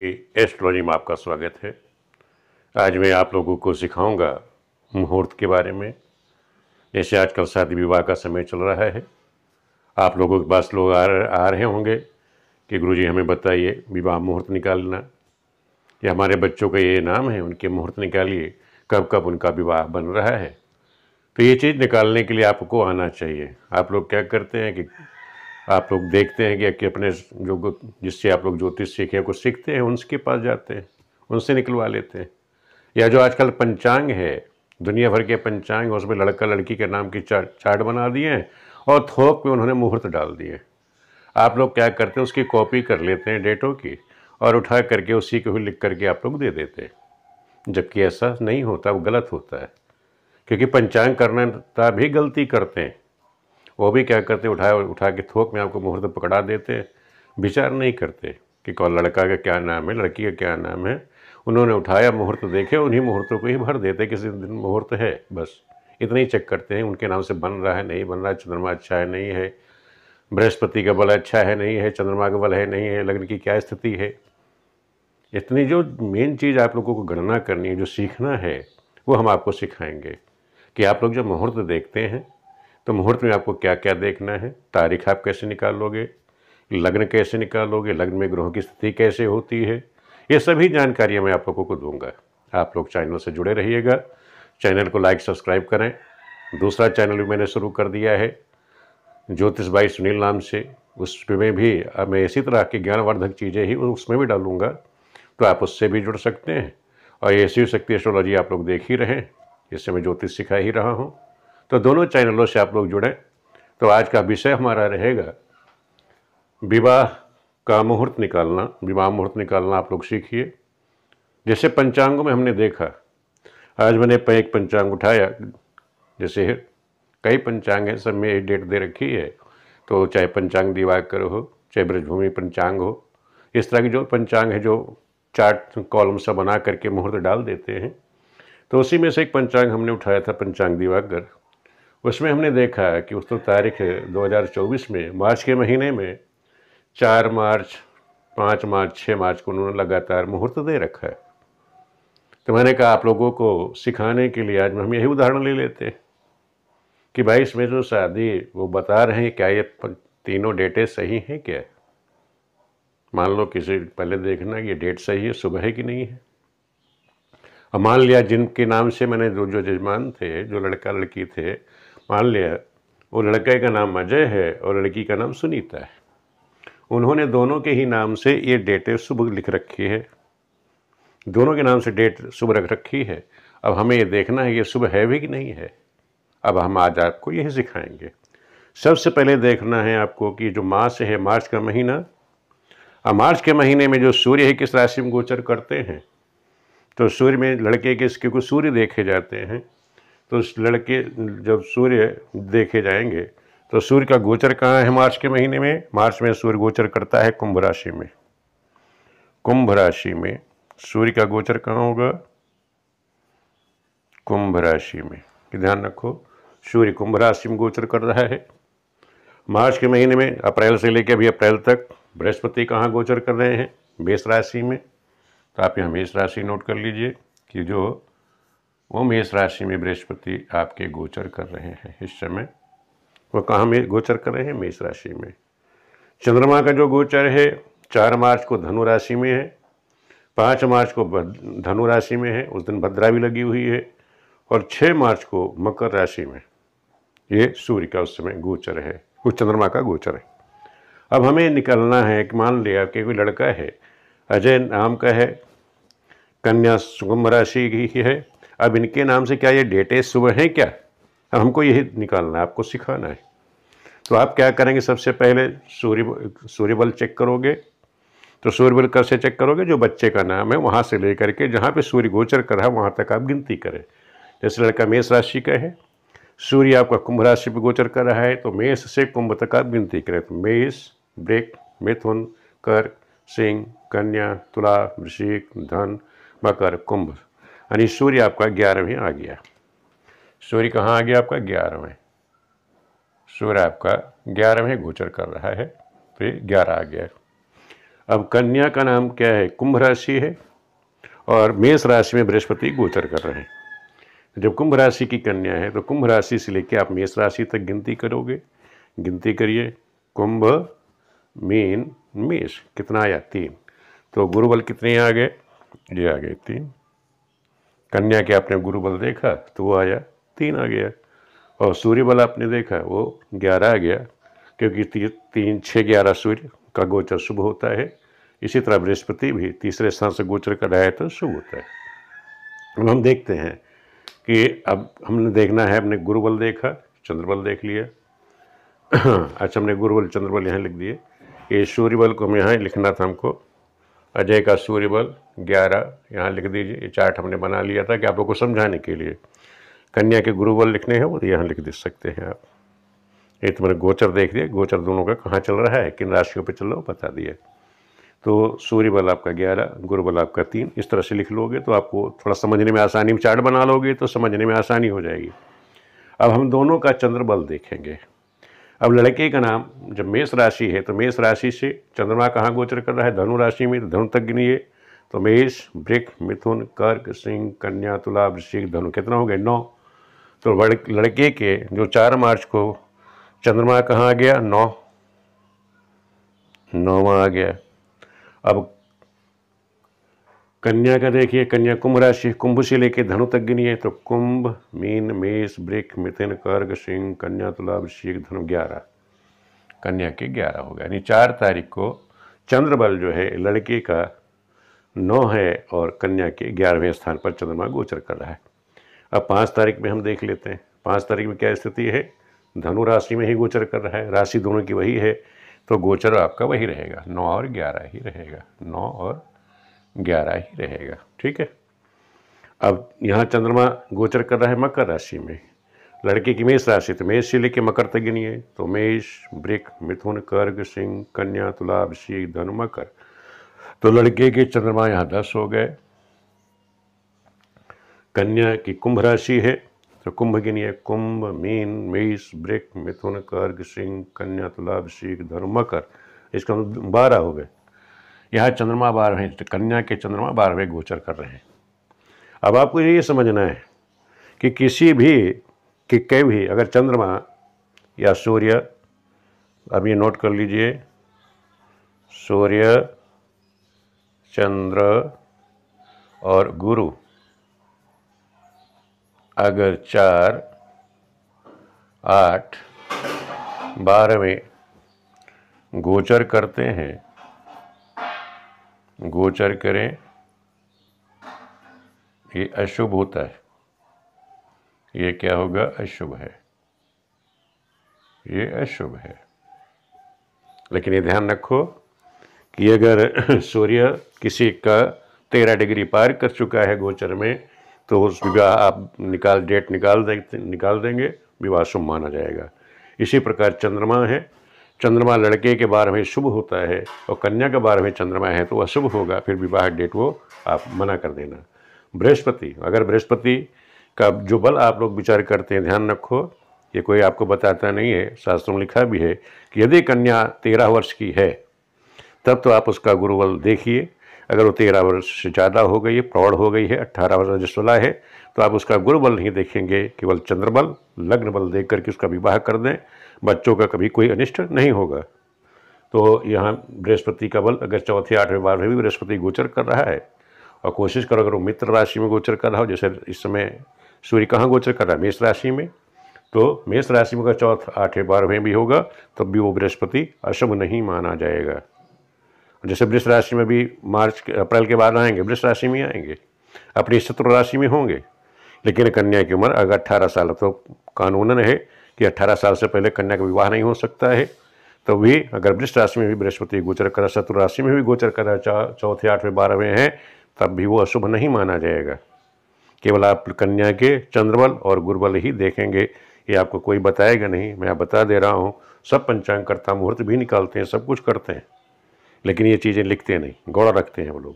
Astrology में आपका स्वागत है। आज मैं आप लोगों को सिखाऊंगा मुहूर्त के बारे में। जैसे आजकल शादी विवाह का समय चल रहा है, आप लोगों के पास लोग आ रहे होंगे कि गुरुजी हमें बताइए विवाह मुहूर्त निकालना, या हमारे बच्चों का ये नाम है उनके मुहूर्त निकालिए, कब कब उनका विवाह बन रहा है। तो ये चीज़ निकालने के लिए आपको आना चाहिए। आप लोग क्या करते हैं कि आप लोग देखते हैं कि अपने जो जिससे आप लोग ज्योतिष सीखे कुछ सीखते हैं, उनके पास जाते हैं, उनसे निकलवा लेते हैं। या जो आजकल पंचांग है, दुनिया भर के पंचांग, उसमें लड़का लड़की के नाम की चार्ट बना दिए हैं और थोक में उन्होंने मुहूर्त डाल दिए। आप लोग क्या करते हैं, उसकी कॉपी कर लेते हैं डेटों की और उठा करके उसी को ही लिख करके आप लोग दे देते हैं, जबकि ऐसा नहीं होता, वो गलत होता है। क्योंकि पंचांग करना भी गलती करते हैं, वो भी क्या करते हैं, उठा के थोक में आपको मुहूर्त पकड़ा देते हैं, विचार नहीं करते कि कौन लड़का का क्या नाम है, लड़की का क्या नाम है। उन्होंने उठाया, मुहूर्त देखे, उन्हीं मुहूर्तों को ही भर देते, किसी दिन मुहूर्त है, बस इतना ही चेक करते हैं उनके नाम से बन रहा है नहीं बन रहा है, चंद्रमा अच्छा है नहीं है, बृहस्पति का बल अच्छा है नहीं है, चंद्रमा का बल है नहीं है, लग्न की क्या स्थिति है। इतनी जो मेन चीज़ आप लोगों को गणना करनी है, जो सीखना है, वो हम आपको सिखाएंगे कि आप लोग जब मुहूर्त देखते हैं तो मुहूर्त में आपको क्या क्या देखना है, तारीख आप कैसे निकालोगे, लग्न कैसे निकालोगे, लग्न में ग्रहों की स्थिति कैसे होती है, ये सभी जानकारियाँ मैं आप लोगों को दूंगा। आप लोग चैनल से जुड़े रहिएगा, चैनल को लाइक सब्सक्राइब करें। दूसरा चैनल भी मैंने शुरू कर दिया है ज्योतिष भाई सुनील नाम से, उसमें भी अब मैं इसी तरह की ज्ञानवर्धक चीज़ें ही उसमें भी डालूंगा, तो आप उससे भी जुड़ सकते हैं। और ये शिव शक्ति एस्ट्रोलॉजी आप लोग देख ही रहें, इससे मैं ज्योतिष सिखा ही रहा हूँ, तो दोनों चैनलों से आप लोग जुड़ें। तो आज का विषय हमारा रहेगा विवाह का मुहूर्त निकालना। विवाह मुहूर्त निकालना आप लोग सीखिए। जैसे पंचांगों में हमने देखा, आज मैंने एक पंचांग उठाया, जैसे कई पंचांग हैं, सब में एक डेट दे रखी है, तो चाहे पंचांग दिवाकर हो, चाहे ब्रजभूमि पंचांग हो, इस तरह की जो पंचांग है, जो चार्ट कॉलम सा बना करके मुहूर्त डाल देते हैं, तो उसी में से एक पंचांग हमने उठाया था, पंचांग दिवाकर। उसमें हमने देखा कि उस तो तारीख 2024 में मार्च के महीने में 4 मार्च, 5 मार्च, 6 मार्च को उन्होंने लगातार मुहूर्त दे रखा है। तो मैंने कहा आप लोगों को सिखाने के लिए आज हम यही उदाहरण ले लेते हैं कि भाई इसमें जो शादी वो बता रहे हैं, क्या ये तीनों डेटें सही हैं क्या। मान लो किसी पहले देखना कि ये डेट सही है, सुबह है कि नहीं है। और मान लिया जिनके नाम से मैंने जो जजमान थे, जो लड़का लड़की थे, मान लिया वो लड़के का नाम अजय है और लड़की का नाम सुनीता है, उन्होंने दोनों के ही नाम से ये डेटें शुभ लिख रखी है, दोनों के नाम से डेट शुभ रख रखी है। अब हमें ये देखना है ये शुभ है भी कि नहीं है। अब हम आज आपको यही सिखाएंगे। सबसे पहले देखना है आपको कि जो मास है, मार्च का महीना, अब मार्च के महीने में जो सूर्य है किस राशि में गोचर करते हैं, तो सूर्य में लड़के के इसके कुछ सूर्य देखे जाते हैं। तो उस लड़के जब सूर्य देखे जाएंगे तो सूर्य का गोचर कहाँ है मार्च के महीने में, मार्च में सूर्य गोचर करता है कुंभ राशि में। कुंभ राशि में सूर्य का गोचर कहाँ होगा, कुंभ राशि में। ध्यान रखो, सूर्य कुंभ राशि में गोचर कर रहा है मार्च के महीने में। अप्रैल से लेकर अभी अप्रैल तक बृहस्पति कहाँ गोचर कर रहे हैं, मेष राशि में। तो आप यहाँ मेष राशि नोट कर लीजिए कि जो वो मेष राशि में बृहस्पति आपके गोचर कर रहे हैं इस समय, वो कहाँ में गोचर कर रहे हैं, मेष राशि में। चंद्रमा का जो गोचर है 4 मार्च को धनु राशि में है, 5 मार्च को धनु राशि में है, उस दिन भद्रा भी लगी हुई है, और 6 मार्च को मकर राशि में ये सूर्य का उस समय गोचर है, वो चंद्रमा का गोचर है। अब हमें निकलना है कि मान लिया कि कोई लड़का है, अजय नाम का है, कन्या कुंभ राशि की है। अब इनके नाम से क्या ये डेटें शुभ हैं क्या, अब हमको यही निकालना है, आपको सिखाना है। तो आप क्या करेंगे, सबसे पहले सूर्य बल चेक करोगे। तो सूर्य बल कैसे चेक करोगे, जो बच्चे का नाम है वहाँ से लेकर के जहाँ पे सूर्य गोचर कर रहा है वहाँ तक आप गिनती करें। जैसे लड़का मेष राशि का है, सूर्य आपका कुंभ राशि पे गोचर कर रहा है, तो मेष से कुंभ तक आप गिनती करें। तो मेष, वृक, मिथुन, कर, सिंह, कन्या, तुला, वृश्चिक, धन, मकर, कुंभ, यानी सूर्य आपका 11वें आ गया। सूर्य कहाँ आ गया आपका, 11वें। सूर्य आपका 11वें गोचर कर रहा है, तो ये 11 आ गया। अब कन्या का नाम क्या है, कुंभ राशि है और मेष राशि में बृहस्पति गोचर कर रहे हैं। जब कुंभ राशि की कन्या है तो कुंभ राशि से लेकर आप मेष राशि तक गिनती करोगे। गिनती करिए, कुंभ, मीन, मेष, कितना आया 3। तो गुरुबल कितने आ गए, ये आ गए 3। कन्या के आपने गुरुबल देखा तो वो आया 3 आ गया, और सूर्य बल आपने देखा वो 11 आ गया, क्योंकि 3, 6, 11 सूर्य का गोचर शुभ होता है। इसी तरह बृहस्पति भी तीसरे स्थान से गोचर कर रहा है तो शुभ होता है। अब हम देखते हैं कि अब हमने देखना है, हमने गुरुबल देखा, चंद्रबल देख लिया। अच्छा, हमने गुरुबल चंद्रबल यहाँ लिख दिए। ये सूर्य बल को हम यहाँ लिखना था हमको। अजय का सूर्य बल 11 यहाँ लिख दीजिए। ये चार्ट हमने बना लिया था कि आप लोगों को समझाने के लिए। कन्या के गुरुबल लिखने हैं वो यहाँ लिख दे सकते हैं आप। ये तो मैंने गोचर देख दिया, गोचर दोनों का कहाँ चल रहा है, किन राशियों पे चल रहा है बता दिया। तो सूर्य बल आपका 11, गुरुबल आपका 3, इस तरह से लिख लोगे तो आपको थोड़ा समझने में आसानी, चार्ट बना लोगे तो समझने में आसानी हो जाएगी। अब हम दोनों का चंद्र बल देखेंगे। अब लड़के का नाम जब मेष राशि है तो मेष राशि से चंद्रमा कहाँ गोचर कर रहा है, धनु राशि में। तो धनु तक गिनिए तो मेष, वृक, मिथुन, कर्क, सिंह, कन्या, तुला, वृश्चिक, धनु, कितना हो गए 9। तो लड़के के जो 4 मार्च को चंद्रमा कहाँ आ गया, 9वां आ गया। अब कन्या का देखिए, कन्या कुंभ राशि, कुंभ से लेके धनु तक गिनिए तो कुंभ, मीन, मेष, वृक, मिथुन, कर्क, सिंह, कन्या, तुला, वृश्चिक, धनु, 11। कन्या के 11 हो गया, यानी 4 तारीख को चंद्रबल जो है लड़के का 9 है और कन्या के 11वें स्थान पर चंद्रमा गोचर कर रहा है। अब 5 तारीख में हम देख लेते हैं। 5 तारीख में क्या स्थिति है, धनु राशि में ही गोचर कर रहा है, राशि दोनों की वही है, तो गोचर आपका वही रहेगा, 9 और 11 ही रहेगा, 9 और 11 ही रहेगा। ठीक है। अब यहाँ चंद्रमा गोचर कर रहा है मकर राशि में, लड़के की मेष राशि, तो मेष से लेके मकर तक गिनिए तो मेष, वृक, मिथुन, कर्क, सिंह, कन्या, तुला, वृश्चिक, धनु, मकर। तो लड़के के चंद्रमा यहाँ 10 हो गए। कन्या की कुंभ राशि है तो कुंभ गिनिए, कुंभ, मीन, मेष, वृक, मिथुन, कर्क, सिंह, कन्या, तुला, वृश्चिक, धनु, मकर, इसका 12 हो गए। यहाँ चंद्रमा 12वें, कन्या के चंद्रमा 12वें गोचर कर रहे हैं। अब आपको ये समझना है कि किसी भी अगर चंद्रमा या सूर्य, अब ये नोट कर लीजिए, सूर्य, चंद्र और गुरु अगर 4, 8, 12वें गोचर करते हैं, गोचर करें, ये अशुभ होता है। ये क्या होगा, अशुभ है, ये अशुभ है। लेकिन ये ध्यान रखो कि अगर सूर्य किसी का 13 डिग्री पार कर चुका है गोचर में तो उस विवाह आप डेट निकाल देंगे, विवाह शुभ माना जाएगा। इसी प्रकार चंद्रमा है, चंद्रमा लड़के के 12वें शुभ होता है और कन्या का 12वें चंद्रमा है तो अशुभ होगा, फिर विवाह डेट वो आप मना कर देना। बृहस्पति, अगर बृहस्पति का जो बल आप लोग विचार करते हैं, ध्यान रखो, ये कोई आपको बताता नहीं है, शास्त्रों में लिखा भी है कि यदि कन्या 13 वर्ष की है तब तो आप उसका गुरुबल देखिए। अगर वो 13 वर्ष से ज़्यादा हो गई है, प्रौढ़ हो गई है, 18 वर्ष जो 16 है, तो आप उसका गुरुबल नहीं देखेंगे, केवल चंद्रबल, लग्न बल देख करके उसका विवाह कर दें, बच्चों का कभी कोई अनिष्ट नहीं होगा। तो यहाँ बृहस्पति का बल अगर 4, 8, 12 भी बृहस्पति गोचर कर रहा है, और कोशिश करो अगर वो मित्र राशि में गोचर कर रहा हो, जैसे इस समय सूर्य कहाँ गोचर कर रहा है, मेष राशि में, तो मेष राशि में अगर 4, 8, 12 भी होगा तब भी वो बृहस्पति अशुभ नहीं माना जाएगा। जैसे वृष राशि में भी अप्रैल के बाद आएंगे, वृष राशि में आएंगे, अपनी शत्रु राशि में होंगे। लेकिन कन्या की उम्र अगर 18 साल, तो कानूनन है कि 18 साल से पहले कन्या का विवाह नहीं हो सकता है, तो भी अगर वृष राशि में भी बृहस्पति गोचर करा, शत्रु राशि में भी गोचर करा, 4, 8, 12 हैं, तब भी वो अशुभ नहीं माना जाएगा। केवल आप कन्या के चंद्रबल और गुरुबल ही देखेंगे, ये आपको कोई बताएगा नहीं, मैं आप बता दे रहा हूँ। सब पंचांग करता, मुहूर्त भी निकालते हैं, सब कुछ करते हैं, लेकिन ये चीज़ें लिखते नहीं, गौड़ा रखते हैं वो लोग।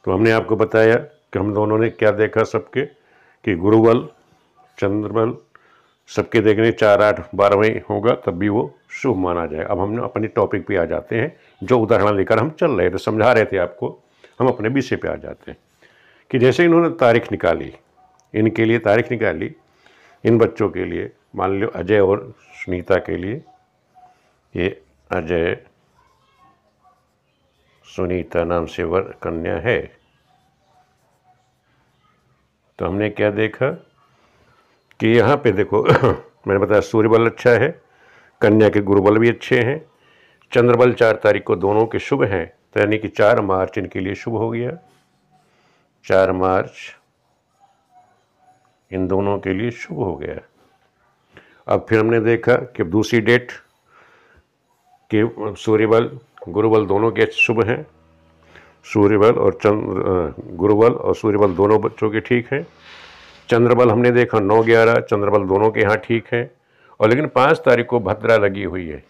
तो हमने आपको बताया कि हम दोनों ने क्या देखा सबके, कि गुरुबल, चंद्रबल, सबके देखने 4, 8, 12वें होगा तब भी वो शुभ माना जाए। अब हम अपने टॉपिक पे आ जाते हैं, जो उदाहरण लेकर हम चल रहे थे, समझा रहे थे आपको, हम अपने विषय पे आ जाते हैं कि जैसे इन्होंने तारीख निकाली, इनके लिए तारीख निकाली, इन बच्चों के लिए, मान लो अजय और सुनीता के लिए, ये अजय सुनीता नाम से वर कन्या है। तो हमने क्या देखा कि यहाँ पे देखो मैंने बताया सूर्य बल अच्छा है, कन्या के गुरु बल भी अच्छे हैं, चंद्र बल 4 तारीख को दोनों के शुभ हैं, तो यानी कि 4 मार्च इनके लिए शुभ हो गया। 4 मार्च इन दोनों के लिए शुभ हो गया। अब फिर हमने देखा कि दूसरी डेट कि सूर्य बल गुरु बल दोनों के शुभ हैं, सूर्य बल और गुरु बल और सूर्य बल दोनों बच्चों के ठीक हैं। चंद्र बल हमने देखा 9-11 चंद्र बल दोनों के यहाँ ठीक है। और लेकिन 5 तारीख को भद्रा लगी हुई है।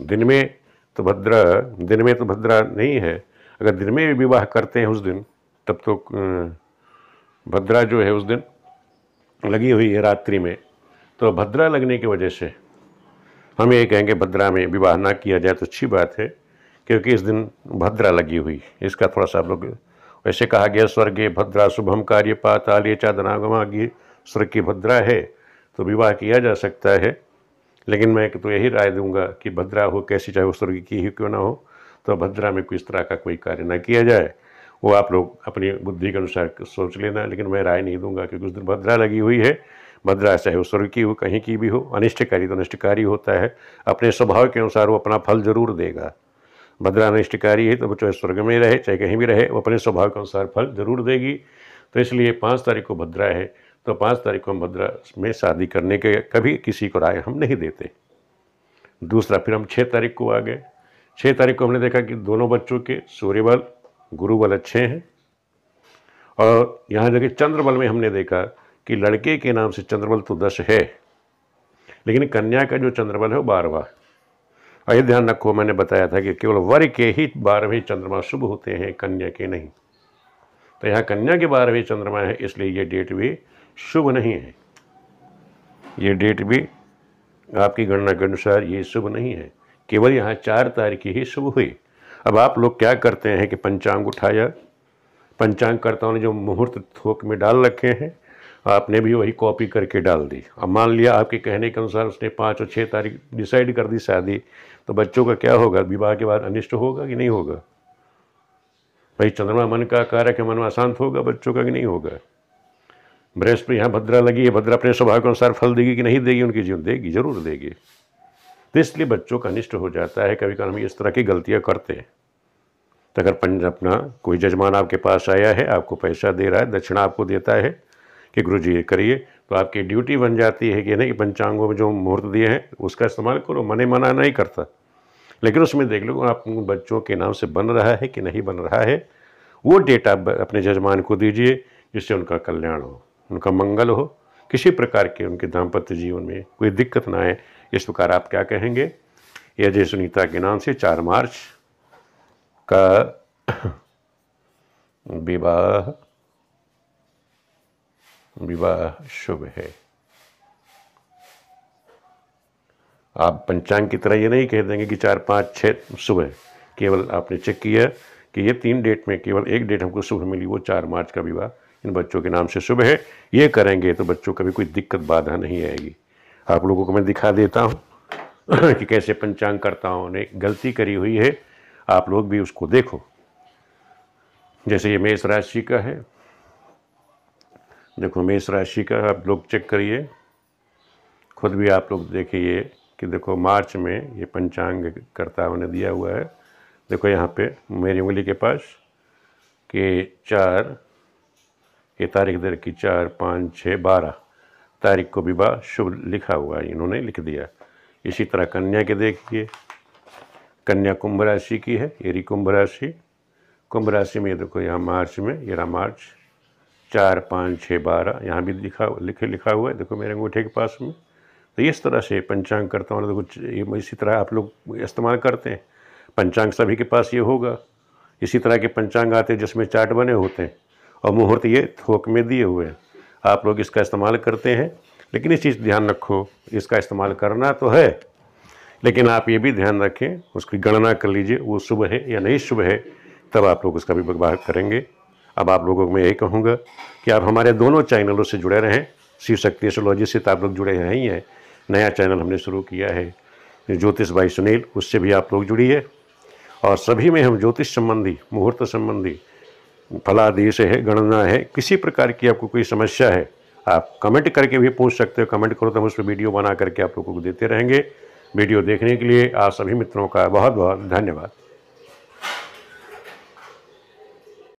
दिन में तो भद्रा नहीं है। अगर दिन में भी विवाह करते हैं उस दिन, तब तो भद्रा जो है उस दिन लगी हुई है रात्रि में, तो भद्रा लगने की वजह से हम ये कहेंगे भद्रा में विवाह ना किया जाए तो अच्छी बात है, क्योंकि इस दिन भद्रा लगी हुई। इसका थोड़ा सा आप लोग, वैसे कहा गया स्वर्गे भद्रा शुभम कार्य पाताले चादनागमागी, स्वर्ग की भद्रा है तो विवाह किया जा सकता है। लेकिन मैं तो यही राय दूंगा कि भद्रा हो कैसी, चाहे वो स्वर्ग की ही क्यों ना हो, तो भद्रा में किस तरह का कोई कार्य ना किया जाए। वो आप लोग अपनी बुद्धि के अनुसार सोच लेना, लेकिन मैं राय नहीं दूंगा, क्योंकि उस दिन भद्रा लगी हुई है। भद्रा चाहे वो स्वर्ग की हो कहीं की भी हो, अनिष्टकारी तो अनिष्टकारी होता है, अपने स्वभाव के अनुसार वो अपना फल जरूर देगा। भद्रा अनिष्टकारी है तो चाहे स्वर्ग में रहे चाहे कहीं भी रहे, वो अपने स्वभाव के अनुसार फल जरूर देगी। तो इसलिए 5 तारीख को भद्रा है, तो 5 तारीख को हम भद्रा में शादी करने के कभी किसी को राय हम नहीं देते। दूसरा फिर हम 6 तारीख को आ गए। 6 तारीख को हमने देखा कि दोनों बच्चों के सूर्य बल गुरु बल अच्छे हैं। और यहाँ देखिए चंद्र बल में हमने देखा कि लड़के के नाम से चंद्र बल तो 10 है, लेकिन कन्या का जो चंद्र बल है वो 12वां। और ये ध्यान रखो, मैंने बताया था कि केवल वर के ही 12वें चंद्रमा शुभ होते हैं, कन्या के नहीं। तो यहाँ कन्या के 12वें चंद्रमा है, इसलिए ये डेट भी शुभ नहीं है। ये डेट भी आपकी गणना के अनुसार ये शुभ नहीं है, केवल यहाँ 4 तारीख ही शुभ हुई। अब आप लोग क्या करते हैं कि पंचांग उठाया, पंचांगकर्ताओं ने जो मुहूर्त थोक में डाल रखे हैं, आपने भी वही कॉपी करके डाल दी। अब मान लिया आपके कहने के अनुसार उसने 5 और 6 तारीख डिसाइड कर दी शादी, तो बच्चों का क्या होगा, विवाह के बाद अनिष्ट होगा कि नहीं होगा? भाई चंद्रमा मन का कारक है, मन अशांत होगा बच्चों का कि नहीं होगा? बृहस्पति यहाँ भद्रा लगी है, भद्रा अपने स्वभाव के अनुसार फल देगी कि नहीं देगी? उनकी जीवन देगी, जरूर देगी। तो इसलिए बच्चों का अनिष्ट हो जाता है। कभी कभी हम इस तरह की गलतियाँ करते हैं। तो अगर अपना कोई जजमान आपके पास आया है, आपको पैसा दे रहा है, दक्षिणा आपको देता है कि गुरु जी ये करिए, तो आपकी ड्यूटी बन जाती है कि नहीं, कि पंचांगों में जो मुहूर्त दिए हैं उसका इस्तेमाल करो। मने मना नहीं करता, लेकिन उसमें देख लो आप बच्चों के नाम से बन रहा है कि नहीं बन रहा है। वो डेट आप अपने जजमान को दीजिए, जिससे उनका कल्याण हो, उनका मंगल हो, किसी प्रकार के उनके दाम्पत्य जीवन में कोई दिक्कत ना आए। इस प्रकार आप क्या कहेंगे, अजय सुनीता के नाम से 4 मार्च का विवाह शुभ है। आप पंचांग की तरह ये नहीं कह देंगे कि 4, 5, 6 शुभ है। केवल आपने चेक किया कि ये 3 डेट में केवल एक डेट हमको शुभ मिली, वो 4 मार्च का विवाह इन बच्चों के नाम से शुभ है। ये करेंगे तो बच्चों कभी कोई दिक्कत बाधा नहीं आएगी। आप लोगों को मैं दिखा देता हूँ कि कैसे पंचांगकर्ताओं ने गलती करी हुई है, आप लोग भी उसको देखो। जैसे ये मेष राशि का है, देखो मेष राशि का आप लोग चेक करिए, खुद भी आप लोग देखिए कि देखो मार्च में ये पंचांगकर्ताओं ने दिया हुआ है। देखो यहाँ पे मेरी उंगली के पास कि 4, ये तारीख दर की 4, 5, 6, 12 तारीख को विवाह शुभ लिखा हुआ है, इन्होंने लिख दिया। इसी तरह कन्या के देखिए, कन्या कुंभ राशि की है, ये रही कुंभ राशि। कुंभ राशि में देखो यहाँ मार्च में, ये रहा मार्च 4, 5, 6, 12, यहाँ भी लिखा हुआ है, देखो मेरे अंगूठे के पास में। तो इस तरह से पंचांगकर्ताओं ने देखो, इसी तरह आप लोग इस्तेमाल करते हैं। पंचांग सभी के पास ये होगा। इसी तरह के पंचांग आते हैं जिसमें चार्ट बने होते हैं और मुहूर्त ये थोक में दिए हुए हैं। आप लोग इसका इस्तेमाल करते हैं लेकिन इस चीज़ ध्यान रखो, इसका इस्तेमाल करना तो है, लेकिन आप ये भी ध्यान रखें, उसकी गणना कर लीजिए वो शुभ है या नहीं शुभ है, तब आप लोग उसका भी व्यवहार करेंगे। अब आप लोगों को मैं यही कहूँगा कि आप हमारे दोनों चैनलों से जुड़े रहें। शिव शक्ति एस्ट्रोलॉजी से तो आप लोग जुड़े हैं ही हैं, नया चैनल हमने शुरू किया है ज्योतिष भाई सुनील, उससे भी आप लोग जुड़िए। और सभी में हम ज्योतिष संबंधी, मुहूर्त संबंधी, फलादेश है, गणना है, किसी प्रकार की आपको कोई समस्या है, आप कमेंट करके भी पूछ सकते हो। कमेंट करो तो हम उस पर वीडियो बना करके आप लोगों को देते रहेंगे। वीडियो देखने के लिए आप सभी मित्रों का बहुत बहुत धन्यवाद।